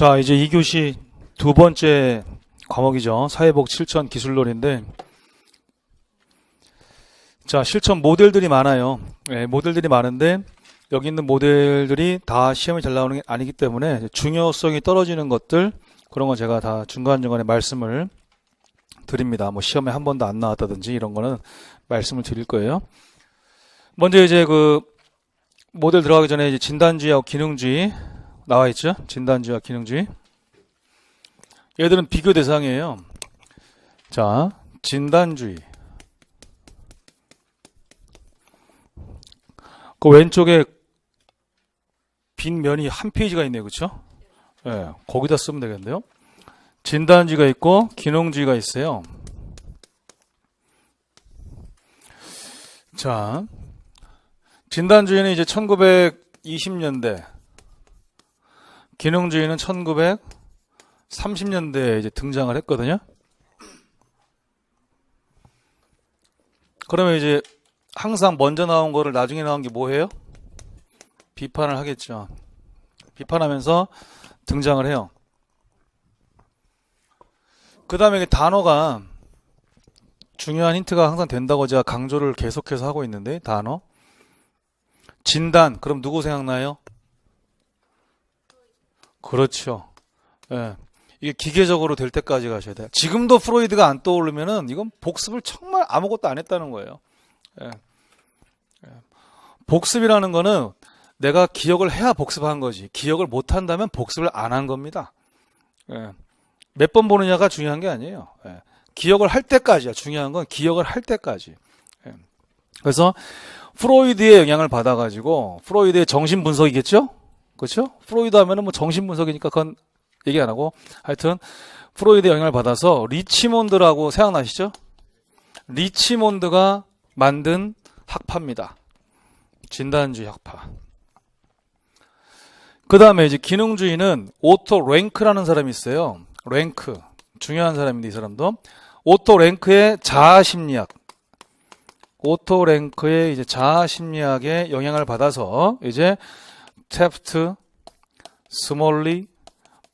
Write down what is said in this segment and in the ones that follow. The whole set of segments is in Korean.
자, 이제 2교시 두 번째 과목이죠. 사회복 실천 기술놀인데, 자, 실천 모델들이 많아요. 네, 모델들이 많은데 여기 있는 모델들이 다 시험에 잘 나오는 게 아니기 때문에 중요성이 떨어지는 것들, 그런 거 제가 다 중간중간에 말씀을 드립니다. 뭐 시험에 한 번도 안 나왔다든지 이런 거는 말씀을 드릴 거예요. 먼저 이제 그 모델 들어가기 전에 이제 진단주의하고 기능주의 나와 있죠. 진단주의와 기능주의. 얘들은 비교 대상이에요. 자, 진단주의. 그 왼쪽에 빈 면이 한 페이지가 있네요. 그렇죠? 네, 거기다 쓰면 되겠는데요. 진단주의가 있고 기능주의가 있어요. 자, 진단주의는 이제 1920년대, 기능주의는 1930년대에 이제 등장을 했거든요. 그러면 이제 항상 먼저 나온 거를 나중에 나온 게 뭐예요? 비판을 하겠죠. 비판하면서 등장을 해요. 그 다음에 단어가 중요한 힌트가 항상 된다고 제가 강조를 계속해서 하고 있는데, 단어. 진단, 그럼 누구 생각나요? 그렇죠. 예. 이게 기계적으로 될 때까지 가셔야 돼요. 지금도 프로이드가 안 떠오르면은 이건 복습을 정말 아무것도 안 했다는 거예요. 예. 복습이라는 거는 내가 기억을 해야 복습한 거지, 기억을 못 한다면 복습을 안 한 겁니다. 예. 몇 번 보느냐가 중요한 게 아니에요. 예. 기억을 할 때까지야. 중요한 건 기억을 할 때까지. 예. 그래서 프로이드의 영향을 받아가지고, 프로이드의 정신분석이겠죠? 그렇죠? 프로이드 하면은 뭐 정신분석이니까 그건 얘기 안 하고, 하여튼 프로이드의 영향을 받아서 리치몬드라고 생각나시죠? 리치몬드가 만든 학파입니다. 진단주의 학파. 그 다음에 이제 기능주의는 오토 랭크라는 사람이 있어요. 랭크. 중요한 사람인데, 이 사람도. 오토 랭크의 자아심리학. 오토 랭크의 이제 자아심리학의 영향을 받아서 이제 태프트, 스몰리,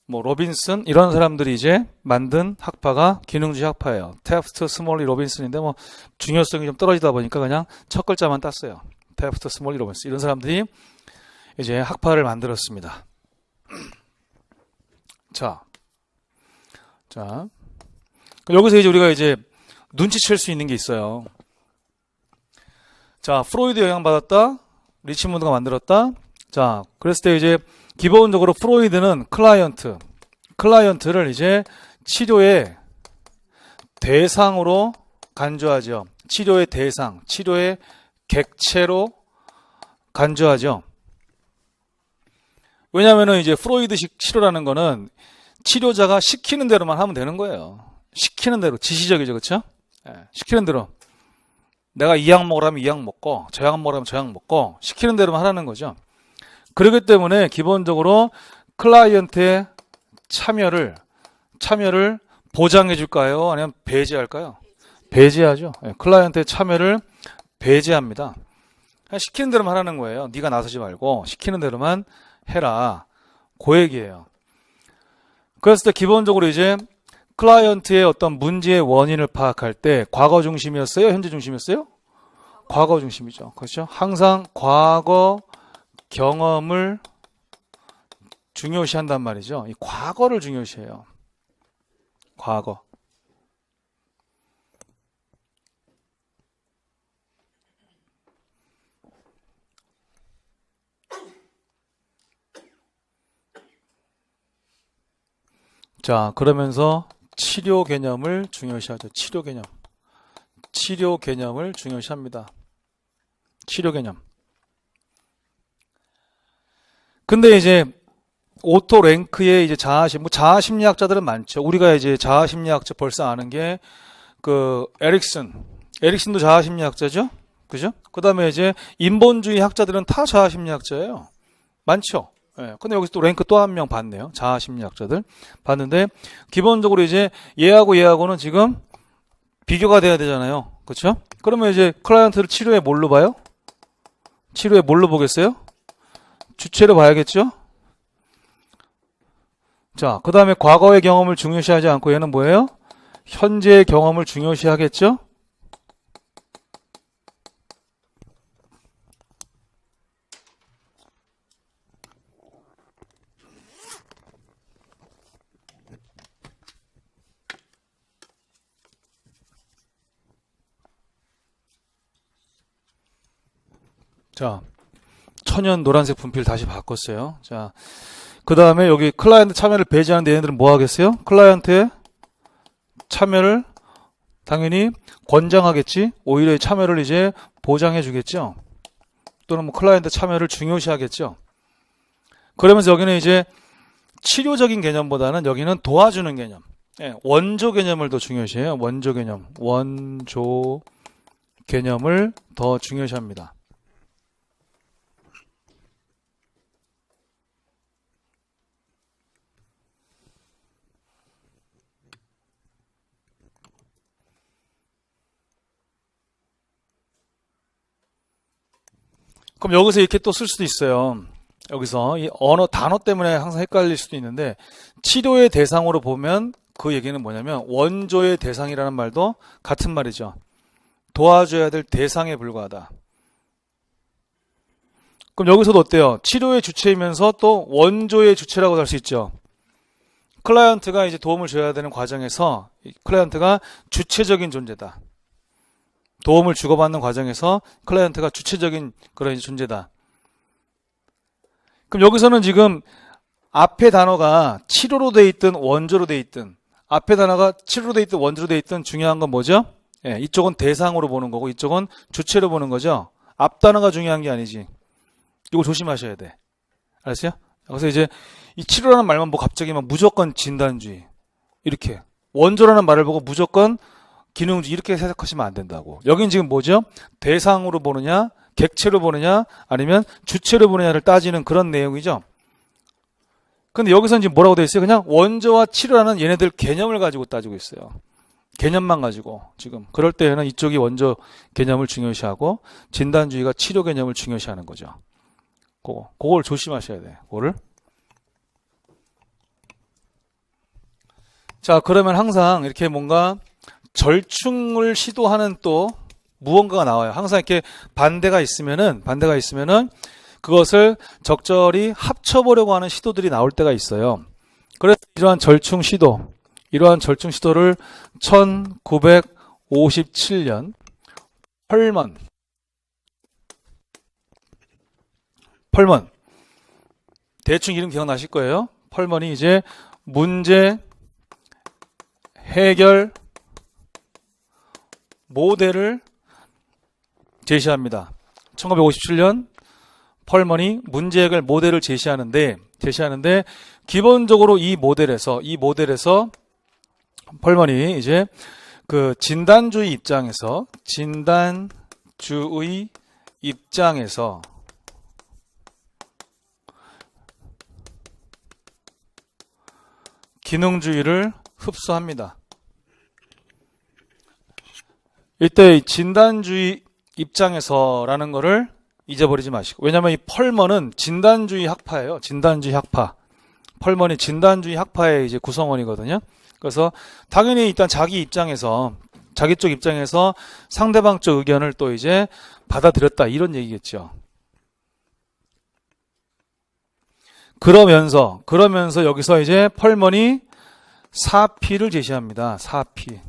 뭐 로빈슨 이런 사람들이 이제 만든 학파가 기능주의 학파예요. 태프트, 스몰리, 로빈슨인데 뭐 중요성이 좀 떨어지다 보니까 그냥 첫 글자만 땄어요. 태프트, 스몰리, 로빈슨 이런 사람들이 이제 학파를 만들었습니다. 자, 여기서 이제 우리가 이제 눈치챌 수 있는 게 있어요. 자, 프로이드 영향받았다. 리치몬드가 만들었다. 자, 그랬을 때 이제 기본적으로 프로이드는 클라이언트를 이제 치료의 대상으로 간주하죠. 치료의 대상, 치료의 객체로 간주하죠. 왜냐면은 이제 프로이드식 치료라는 거는 치료자가 시키는 대로만 하면 되는 거예요. 시키는 대로, 지시적이죠. 그렇죠? 예, 시키는 대로. 내가 이 약 먹으라면 이 약 먹고, 저 약 먹으라면 저 약 먹고, 시키는 대로만 하라는 거죠. 그렇기 때문에 기본적으로 클라이언트의 참여를 보장해 줄까요? 아니면 배제할까요? 배제하죠. 예, 클라이언트의 참여를 배제합니다. 그냥 시키는 대로만 하라는 거예요. 네가 나서지 말고 시키는 대로만 해라. 그 얘기예요. 그랬을 때 기본적으로 이제 클라이언트의 어떤 문제의 원인을 파악할 때 과거 중심이었어요? 현재 중심이었어요? 과거 중심이죠. 그렇죠? 항상 과거 경험을 중요시한단 말이죠. 이 과거를 중요시해요. 과거. 자, 그러면서 치료 개념을 중요시하죠. 치료 개념을 중요시합니다. 치료 개념. 근데 이제 오토 랭크의 이제 자아심리학자들은 많죠. 우리가 이제 자아심리학자 벌써 아는 게 그 에릭슨도 자아심리학자죠. 그죠? 그다음에 이제 인본주의 학자들은 다 자아심리학자예요. 많죠. 예. 근데 여기서 또 랭크 또 한 명 봤네요. 자아심리학자들 봤는데 기본적으로 이제 얘하고는 지금 비교가 돼야 되잖아요. 그렇죠? 그러면 이제 클라이언트를 치료에 뭘로 봐요? 치료에 뭘로 보겠어요? 주체로 봐야겠죠? 자, 그 다음에 과거의 경험을 중요시하지 않고 얘는 뭐예요? 현재의 경험을 중요시하겠죠? 자, 천연 노란색 분필 다시 바꿨어요. 자, 그 다음에 여기 클라이언트 참여를 배제하는데 얘네들은 뭐 하겠어요? 클라이언트의 참여를 당연히 권장하겠지. 오히려 참여를 이제 보장해 주겠죠. 또는 뭐 클라이언트 참여를 중요시 하겠죠. 그러면서 여기는 이제 치료적인 개념보다는 여기는 도와주는 개념. 예, 원조 개념을 더 중요시해요. 원조 개념. 원조 개념을 더 중요시합니다. 그럼 여기서 이렇게 또 쓸 수도 있어요. 여기서 이 언어 단어 때문에 항상 헷갈릴 수도 있는데 치료의 대상으로 보면 그 얘기는 뭐냐면 원조의 대상이라는 말도 같은 말이죠. 도와줘야 될 대상에 불과하다. 그럼 여기서도 어때요? 치료의 주체이면서 또 원조의 주체라고 할 수 있죠. 클라이언트가 이제 도움을 줘야 되는 과정에서 클라이언트가 주체적인 존재다. 도움을 주고받는 과정에서 클라이언트가 주체적인 그런 존재다. 그럼 여기서는 지금 앞에 단어가 치료로 돼 있든 원조로 돼 있든 앞에 단어가 치료로 돼 있든 원조로 돼 있든 중요한 건 뭐죠? 예, 이쪽은 대상으로 보는 거고 이쪽은 주체로 보는 거죠. 앞 단어가 중요한 게 아니지. 이거 조심하셔야 돼. 알았어요? 그래서 이제 이 치료라는 말만 보고 갑자기 막 무조건 진단주의 이렇게 원조라는 말을 보고 무조건 기능주의 이렇게 해석하시면 안 된다고. 여긴 지금 뭐죠? 대상으로 보느냐, 객체로 보느냐, 아니면 주체로 보느냐를 따지는 그런 내용이죠. 근데 여기서는 지금 뭐라고 되어 있어요? 그냥 원조와 치료라는 얘네들 개념을 가지고 따지고 있어요. 개념만 가지고 지금. 그럴 때에는 이쪽이 원조 개념을 중요시하고 진단주의가 치료 개념을 중요시하는 거죠. 그걸 조심하셔야 돼요. 그거를. 자, 그러면 항상 이렇게 뭔가 절충을 시도하는 또 무언가가 나와요. 항상 이렇게 반대가 있으면은 그것을 적절히 합쳐보려고 하는 시도들이 나올 때가 있어요. 그래서 이러한 절충 시도를 1957년 펄먼 대충 이름 기억나실 거예요. 펄먼이 이제 문제 해결 모델을 제시합니다. 1957년 펄먼이 문제 해결 모델을 제시하는데 기본적으로 이 모델에서 펄먼이 이제 그 진단주의 입장에서 기능주의를 흡수합니다. 이때 진단주의 입장에서라는 거를 잊어버리지 마시고, 왜냐하면 이 펄먼은 진단주의 학파예요. 진단주의 학파. 펄먼이 진단주의 학파의 이제 구성원이거든요. 그래서 당연히 일단 자기 쪽 입장에서 상대방 쪽 의견을 또 이제 받아들였다 이런 얘기겠죠. 그러면서 여기서 이제 펄먼이 4P를 제시합니다. 4P.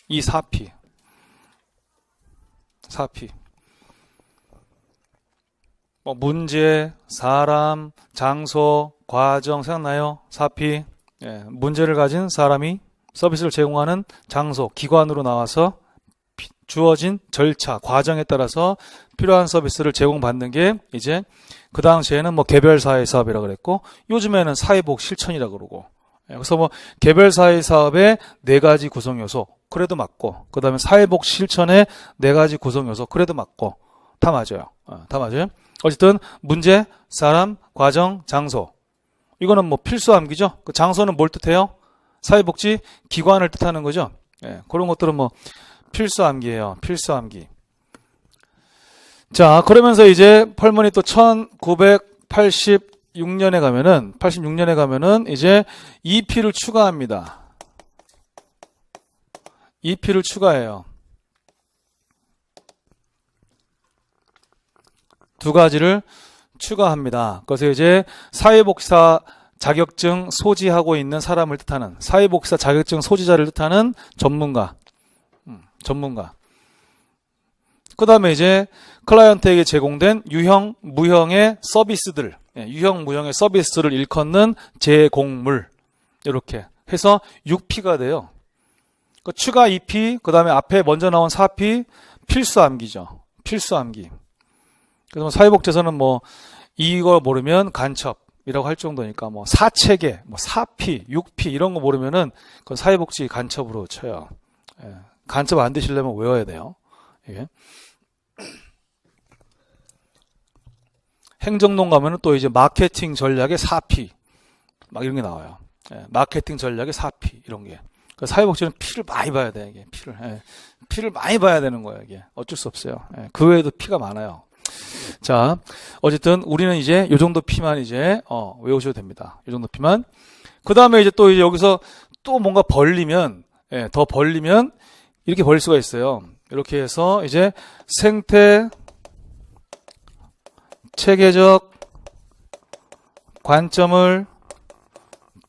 이 4P. 뭐 문제, 사람, 장소, 과정 생각나요? 4P. 예, 문제를 가진 사람이 서비스를 제공하는 장소, 기관으로 나와서 주어진 절차, 과정에 따라서 필요한 서비스를 제공받는 게 이제 그 당시에는 뭐 개별사회 사업이라고 그랬고 요즘에는 사회복 실천이라고 그러고, 그래서 뭐 개별사회 사업의 4가지 구성 요소 그래도 맞고, 그 다음에 사회복 실천의 4가지 구성 요소 그래도 맞고, 다 맞아요. 다 맞아요. 어쨌든 문제, 사람, 과정, 장소, 이거는 뭐 필수 암기죠. 그 장소는 뭘 뜻해요? 사회복지 기관을 뜻하는 거죠. 예, 그런 것들은 뭐 필수 암기예요. 필수 암기. 자, 그러면서 이제 펄먼이 또 1980 86년에 가면은 이제 EP를 추가합니다. EP를 추가해요. 두 가지를 추가합니다. 그래서 이제 사회복지사 자격증 소지하고 있는 사람을 뜻하는, 사회복지사 자격증 소지자를 뜻하는 전문가. 그 다음에 이제 클라이언트에게 제공된 유형, 무형의 서비스들, 유형, 무형의 서비스를 일컫는 제공물, 이렇게 해서 6P가 돼요. 그 추가 2P, 그 다음에 앞에 먼저 나온 4P, 필수암기죠. 필수암기. 그래서 사회복지에서는 뭐 이걸 모르면 간첩이라고 할 정도니까 뭐 4체계, 뭐 4P, 6P 이런 거 모르면은 그건 사회복지 간첩으로 쳐요. 예. 간첩 안 되시려면 외워야 돼요. 예. 행정동 가면은 또 이제 마케팅 전략의 4P 막 이런 게 나와요. 예. 마케팅 전략의 4P 이런 게. 사회복지는 P를 많이 봐야 돼, 이게. P를 많이 봐야 되는 거예요, 이게. 어쩔 수 없어요. 예. 그 외에도 P가 많아요. 자, 어쨌든 우리는 이제 요 정도 P만 이제 외우셔도 됩니다. 요 정도 P만. 그 다음에 이제 또 이제 여기서 또 뭔가 벌리면, 예, 더 벌리면 이렇게 벌릴 수가 있어요. 이렇게 해서 이제 생태 체계적 관점을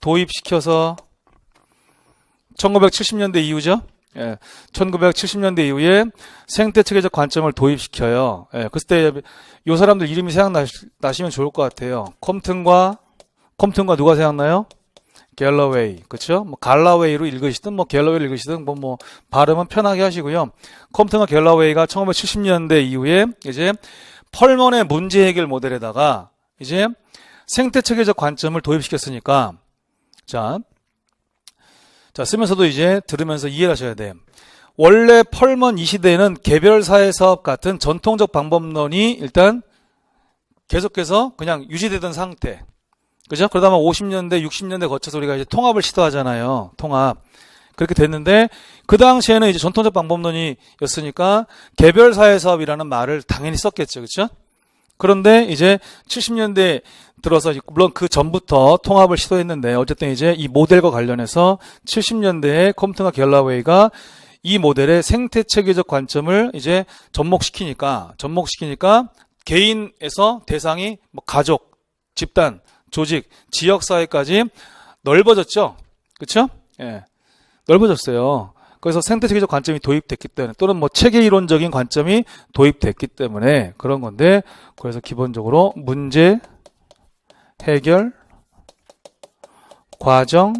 도입시켜서 1970년대 이후죠. 예, 1970년대 이후에 생태체계적 관점을 도입시켜요. 예, 그때 이 사람들 이름이 생각나시면 좋을 것 같아요. 컴튼과 누가 생각나요? 갤러웨이, 그렇죠? 뭐 갈라웨이로 읽으시든 뭐 갤러웨이로 읽으시든 뭐 발음은 편하게 하시고요. 컴튼과 갤러웨이가 1970년대 이후에 이제 펄먼의 문제 해결 모델에다가 이제 생태체계적 관점을 도입시켰으니까 자 쓰면서도 이제 들으면서 이해를 하셔야 돼. 원래 펄먼 이 시대에는 개별 사회 사업 같은 전통적 방법론이 일단 계속해서 그냥 유지되던 상태. 그죠? 그러다가 50년대, 60년대 거쳐서 우리가 이제 통합을 시도하잖아요. 통합. 그렇게 됐는데 그 당시에는 이제 전통적 방법론이었으니까 개별 사회 사업이라는 말을 당연히 썼겠죠. 그렇죠? 그런데 이제 70년대 들어서 물론 그 전부터 통합을 시도했는데 어쨌든 이제 이 모델과 관련해서 70년대에 컴튼과 갤러웨이가 이 모델의 생태체계적 관점을 이제 접목시키니까 개인에서 대상이 뭐 가족, 집단, 조직, 지역사회까지 넓어졌죠. 그렇죠? 예. 넓어졌어요. 그래서 생태체계적 관점이 도입됐기 때문에 또는 뭐 체계 이론적인 관점이 도입됐기 때문에 그런 건데 그래서 기본적으로 문제 해결 과정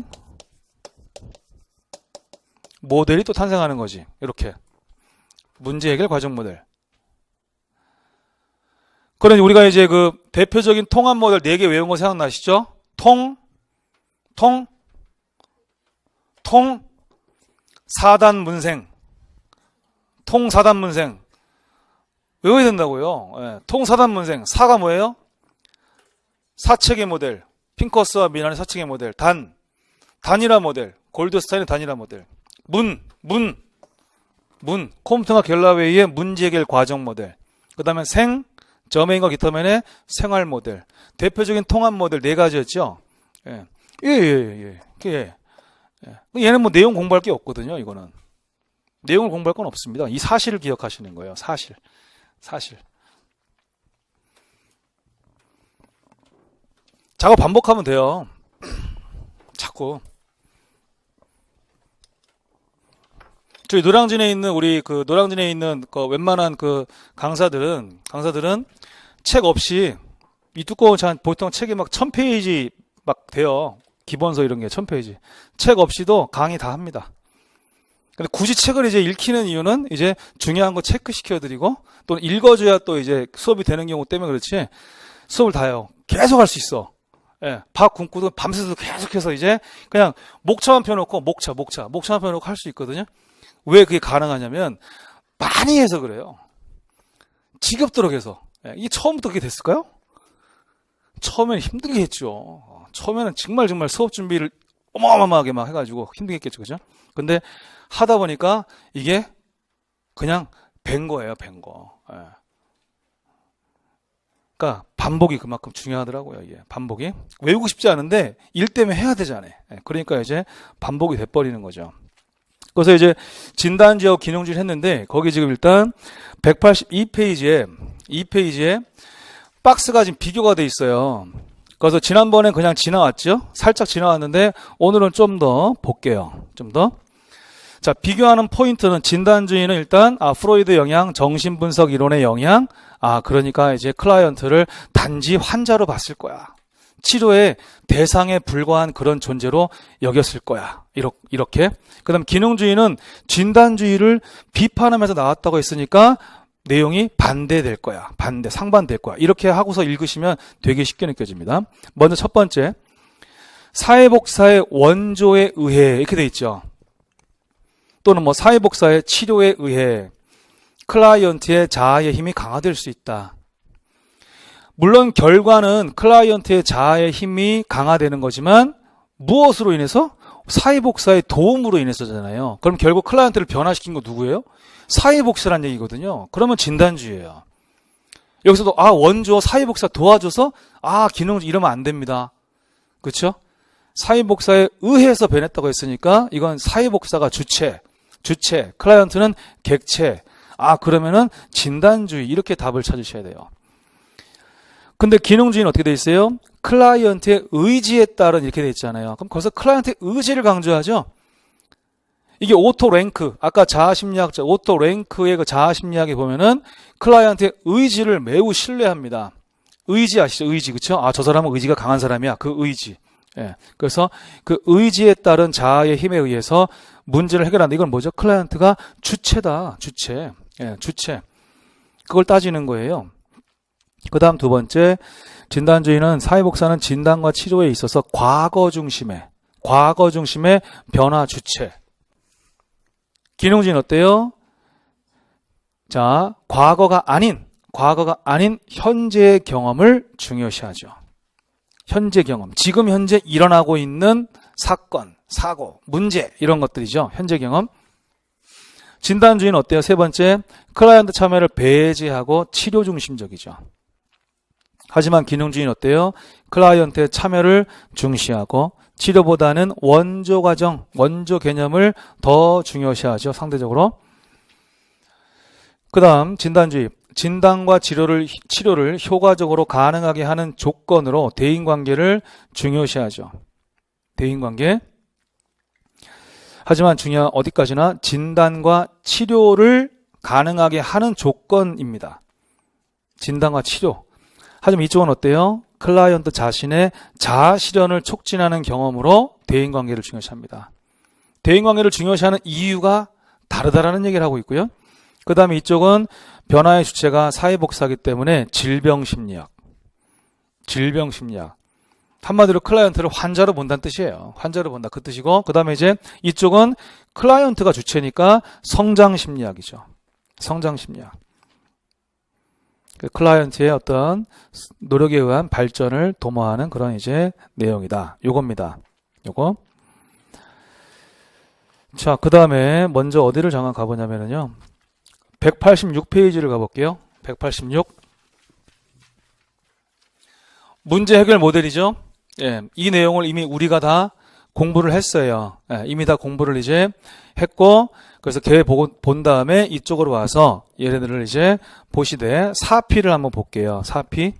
모델이 또 탄생하는 거지. 이렇게 문제 해결 과정 모델. 그러니 우리가 이제 그 대표적인 통합 모델 4개 외운 거 생각나시죠? 사단 문생. 통사단 문생. 외워야 된다고요. 예, 통사단 문생. 사가 뭐예요? 사체계 모델. 핑커스와 미란의 사체계 모델. 단일화 모델. 골드스타인의 단일화 모델. 문. 컴튼과 갤러웨이의 문제 해결 과정 모델. 그 다음에 저메인과 기터맨의 생활 모델. 대표적인 통합 모델 4가지였죠. 예. 얘는 뭐 내용 공부할 게 없거든요, 이거는. 내용을 공부할 건 없습니다. 이 사실을 기억하시는 거예요, 사실. 작업 반복하면 돼요. 자꾸. 저희 노량진에 있는 그 웬만한 그 강사들은 책 없이 이 두꺼운 보통 책이 막 1000페이지 막 돼요. 기본서 이런 게 1000페이지. 책 없이도 강의 다 합니다. 근데 굳이 책을 이제 읽히는 이유는 이제 중요한 거 체크시켜드리고 또 읽어줘야 또 이제 수업이 되는 경우 때문에 그렇지 수업을 다 해요. 계속 할 수 있어. 예, 밥 굶고도 밤새도 계속해서 이제 그냥 목차만 펴놓고 목차만 펴놓고 할 수 있거든요. 왜 그게 가능하냐면 많이 해서 그래요. 지겹도록 해서. 예, 이게 처음부터 그게 됐을까요? 처음에는 힘들게 했죠. 처음에는 정말 수업 준비를 어마어마하게 막 해가지고 힘들게 했겠죠. 그죠? 근데 하다 보니까 이게 그냥 밴 거예요, 밴 거. 예. 그러니까 반복이 그만큼 중요하더라고요. 이게 반복이 외우고 싶지 않은데 일 때문에 해야 되잖아요. 그러니까 이제 반복이 돼버리는 거죠. 그래서 이제 진단지하고 기능주의를 했는데 거기 지금 일단 182페이지에 이 페이지에 박스가 지금 비교가 돼 있어요. 그래서 지난번에 그냥 지나왔죠. 살짝 지나왔는데 오늘은 좀 더 볼게요. 좀 더. 자, 비교하는 포인트는 진단주의는 일단 프로이드 영향, 정신분석 이론의 영향. 그러니까 이제 클라이언트를 단지 환자로 봤을 거야. 치료의 대상에 불과한 그런 존재로 여겼을 거야. 이렇게. 그다음 기능주의는 진단주의를 비판하면서 나왔다고 했으니까 내용이 반대될 거야. 상반될 거야. 이렇게 하고서 읽으시면 되게 쉽게 느껴집니다. 먼저 첫 번째. 사회복사의 원조에 의해 이렇게 돼 있죠. 또는 뭐 사회복사의 치료에 의해 클라이언트의 자아의 힘이 강화될 수 있다. 물론 결과는 클라이언트의 자아의 힘이 강화되는 거지만 무엇으로 인해서? 사회복사의 도움으로 인해서잖아요. 그럼 결국 클라이언트를 변화시킨 거 누구예요? 사회복사란 얘기거든요. 그러면 진단주의예요. 여기서도 원조 사회복사 도와줘서 기능주의 이러면 안 됩니다. 그렇죠? 사회복사에 의해서 변했다고 했으니까 이건 사회복사가 주체, 클라이언트는 객체. 그러면은 진단주의 이렇게 답을 찾으셔야 돼요. 근데 기능주의는 어떻게 돼 있어요? 클라이언트의 의지에 따른 이렇게 돼 있잖아요. 그럼 거기서 클라이언트의 의지를 강조하죠. 이게 오토 랭크, 아까 자아심리학자 오토 랭크의 그 자아심리학에 보면은 클라이언트의 의지를 매우 신뢰합니다. 의지 아시죠? 의지, 그쵸? 저 사람은 의지가 강한 사람이야. 그 의지. 예. 그래서 그 의지에 따른 자아의 힘에 의해서 문제를 해결한다. 이건 뭐죠? 클라이언트가 주체다. 주체. 예, 주체. 그걸 따지는 거예요. 그 다음 두 번째, 진단주의는 사회복사는 진단과 치료에 있어서 과거 중심의 변화 주체. 기능주의는 어때요? 자, 과거가 아닌 현재의 경험을 중요시하죠. 현재 경험, 지금 현재 일어나고 있는 사건, 사고, 문제 이런 것들이죠. 현재 경험. 진단주의는 어때요? 세 번째, 클라이언트 참여를 배제하고 치료 중심적이죠. 하지만 기능주의는 어때요? 클라이언트의 참여를 중시하고 치료보다는 원조 과정, 원조 개념을 더 중요시하죠. 상대적으로. 그 다음 진단주의. 진단과 치료를 효과적으로 가능하게 하는 조건으로 대인관계를 중요시하죠. 대인관계. 하지만 중요한 어디까지나 진단과 치료를 가능하게 하는 조건입니다. 진단과 치료. 하지만 이쪽은 어때요? 클라이언트 자신의 자아 실현을 촉진하는 경험으로 대인관계를 중요시합니다. 대인관계를 중요시하는 이유가 다르다라는 얘기를 하고 있고요. 그 다음에 이쪽은 변화의 주체가 사회복사이기 때문에 질병심리학. 한마디로 클라이언트를 환자로 본다는 뜻이에요. 환자로 본다 그 뜻이고, 그 다음에 이제 이쪽은 클라이언트가 주체니까 성장심리학이죠. 성장심리학. 클라이언트의 어떤 노력에 의한 발전을 도모하는 그런 이제 내용이다. 요겁니다. 요거. 자, 그 다음에 먼저 어디를 잠깐 가보냐면요. 186페이지를 가볼게요. 186. 문제 해결 모델이죠. 예, 이 내용을 이미 우리가 다 공부를 했어요. 예, 이미 다 공부를 이제 했고, 그래서 걔 본 다음에 이쪽으로 와서 얘네들을 이제 보시되 4P를 한번 볼게요. 4P.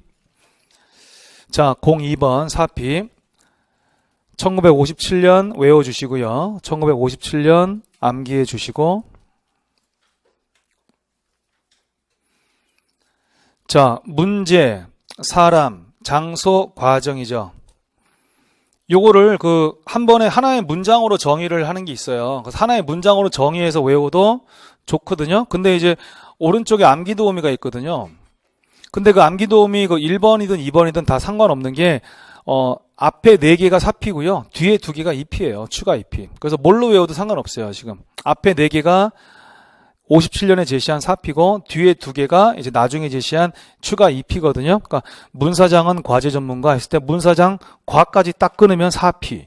자, 02번 4P. 1957년 외워주시고요. 1957년 암기해 주시고. 자, 문제, 사람, 장소, 과정이죠. 요거를 한 번에 하나의 문장으로 정의를 하는 게 있어요. 그래서 하나의 문장으로 정의해서 외워도 좋거든요. 근데 이제 오른쪽에 암기 도우미가 있거든요. 근데 그 암기 도우미 1번이든 2번이든 다 상관없는 게, 앞에 4개가 4P고요. 뒤에 2개가 2P예요. 추가 2P. 그래서 뭘로 외워도 상관없어요, 지금. 앞에 4개가 57년에 제시한 4P고 뒤에 2개가 이제 나중에 제시한 추가 2P거든요. 그러니까 문사장은 과제 전문가 했을 때 문사장 과까지 딱 끊으면 4P.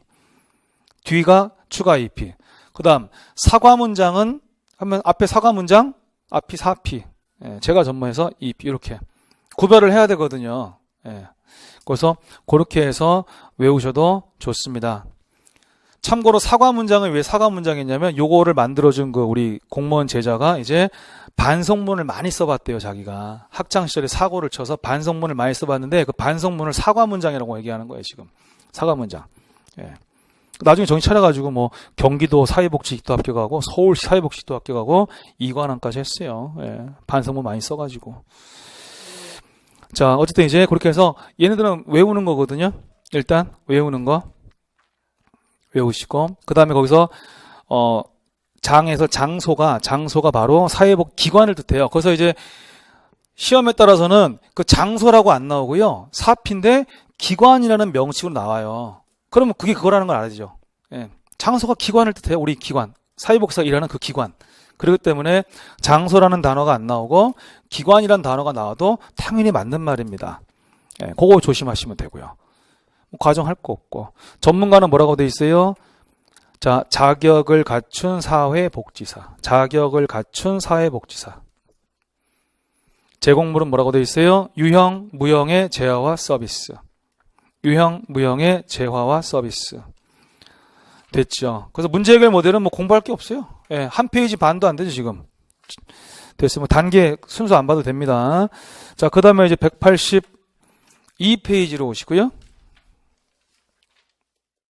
뒤가 추가 2P. 그다음 사과 문장은 하면 앞에 사과 문장 앞이 4P. 예, 제가 전문해서 2P 이렇게 구별을 해야 되거든요. 예. 그래서 그렇게 해서 외우셔도 좋습니다. 참고로 사과 문장을 왜 사과 문장이냐면 요거를 만들어준 그 우리 공무원 제자가 이제 반성문을 많이 써봤대요. 자기가 학창 시절에 사고를 쳐서 반성문을 많이 써봤는데 그 반성문을 사과 문장이라고 얘기하는 거예요. 지금 사과 문장. 예. 나중에 정신 차려가지고 뭐 경기도 사회복지직도 합격하고 서울시 사회복지직도 합격하고 이관왕까지 했어요. 예. 반성문 많이 써가지고. 자, 어쨌든 이제 그렇게 해서 얘네들은 외우는 거거든요. 일단 외우는 거 외우시고 그 다음에 거기서 장에서 장소가 바로 사회복 기관을 뜻해요. 그래서 이제 시험에 따라서는 그 장소라고 안 나오고요. 사피인데 기관이라는 명칭으로 나와요. 그러면 그게 그거라는 걸 알아야죠. 예. 장소가 기관을 뜻해요. 우리 기관. 사회복지사 일하는 그 기관. 그렇기 때문에 장소라는 단어가 안 나오고 기관이라는 단어가 나와도 당연히 맞는 말입니다. 예. 그거 조심하시면 되고요. 과정할 거 없고. 전문가는 뭐라고 돼 있어요? 자, 자격을 갖춘 사회복지사. 자격을 갖춘 사회복지사. 제공물은 뭐라고 돼 있어요? 유형, 무형의 재화와 서비스. 유형, 무형의 재화와 서비스. 됐죠. 그래서 문제 해결 모델은 뭐 공부할 게 없어요. 예, 한 페이지 반도 안 되죠, 지금. 됐어요. 뭐 단계 순서 안 봐도 됩니다. 자, 그 다음에 이제 182페이지로 오시고요.